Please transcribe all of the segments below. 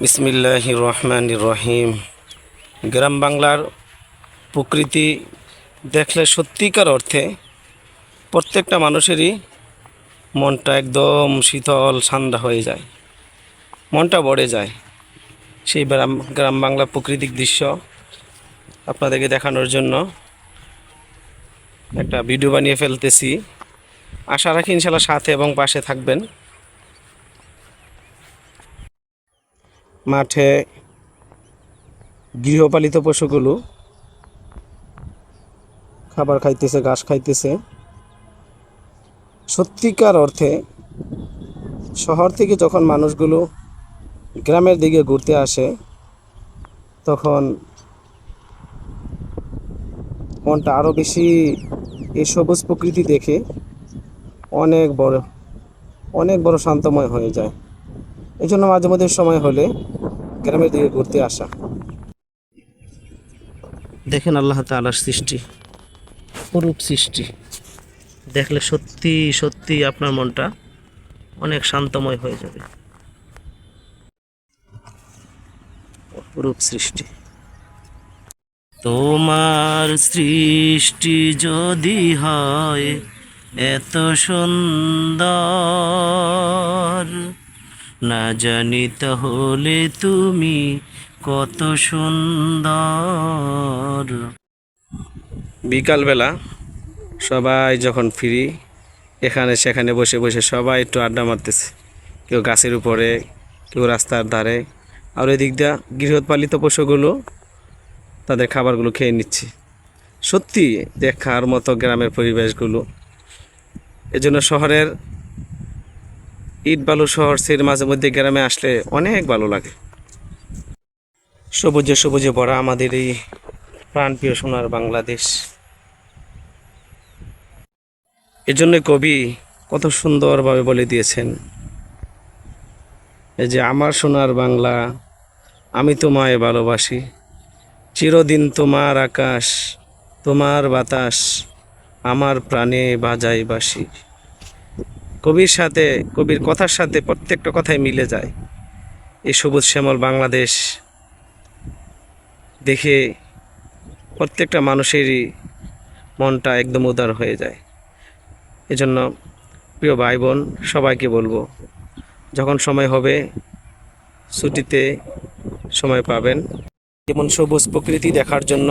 বিসমিল্লাহির রহমানির রহিম। গ্রাম বাংলার প্রকৃতি দেখলে সত্যিকার অর্থে প্রত্যেকটা মানুষেরই মনটা একদম শীতল ঠান্ডা হয়ে যায়, মনটা ভরে যায়। সেই গ্রাম বাংলার প্রাকৃতিক দৃশ্য আপনাদেরকে দেখানোর জন্য একটা ভিডিও বানিয়ে ফেলতেছি। আশা রাখি ইনশাল্লাহ সাথে এবং পাশে থাকবেন। মাঠে গৃহপালিত পশুগুলো খাবার খাইতেছে, ঘাস খাইতেছে। সত্যিকার অর্থে শহর থেকে যখন মানুষগুলো গ্রামের দিকে ঘুরতে আসে তখন মনটা আরও বেশি এই সবুজ প্রকৃতি দেখে অনেক বড় শান্তময় হয়ে যায়। এই জন্য মাঝে মধ্যে সময় হলে গ্রামের দিকে ঘুরতে আসা। দেখেন আল্লাহ তাআলার সৃষ্টি, অপরূপ সৃষ্টি। দেখলে সত্যি সত্যি আপনার মনটা অনেক শান্তময় হয়ে যাবে। অপরূপ সৃষ্টি। তোমার সৃষ্টি যদি হয় এত সুন্দর, না জানি তাহলে তুমি কত সুন্দর। বিকালবেলা সবাই যখন ফ্রি, এখানে সেখানে বসে বসে সবাই একটু আড্ডা মারতেছে, কেউ গাছের উপরে, কেউ রাস্তার ধারে। আর ওই দিক দিয়ে গৃহপালিত পশুগুলো তাদের খাবারগুলো খেয়ে নিচ্ছে। সত্যি দেখার মতো গ্রামের পরিবেশগুলো। এজন্য শহরের ইট বালু শহর ছেড়ে মাঝে মধ্যে গ্রামে আসলে অনেক ভালো লাগে। সবুজে সবুজে ভরা আমাদের এই প্রাণপ্রিয় সোনার বাংলাদেশ। এজন্য কবি কত সুন্দরভাবে বলে দিয়েছেন, এই যে আমার সোনার বাংলা, আমি তোমায় ভালোবাসি, চিরদিন তোমার আকাশ, তোমার বাতাস, আমার প্রাণে বাজাই বাঁশি। কবির কথার সাথে প্রত্যেকটা কথাই মিলে যায়। এই সবুজ শ্যামল বাংলাদেশ দেখে প্রত্যেকটা মানুষেরই মনটা একদম উদার হয়ে যায়। এজন্য প্রিয় ভাই বোন সবাইকে বলবো, যখন সময় হবে ছুটিতে সময় পাবেন, যেমন সবুজ প্রকৃতি দেখার জন্য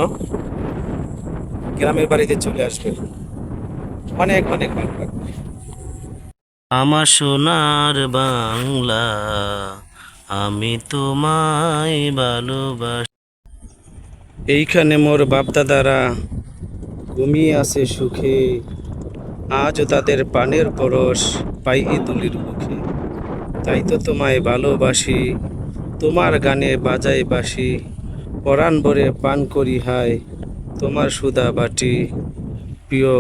গ্রামের বাড়িতে চলে আসবেন। অনেক অনেক ভালো লাগবে। আমার সোনার বাংলা, আমি তোমায় ভালোবাসি। এইখানে মোর বাপদাদারা ঘুমিয়ে আছে সুখে, আজও তাদের পানের পরশ পাই এ তুলির মুখে। তাই তো তোমায় ভালোবাসি, তোমার গানে বাজাই বাঁশি, পরাণ ভরে পান করি হায় তোমার সুধা বাটি, প্রিয়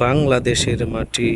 বাংলাদেশের মাটি।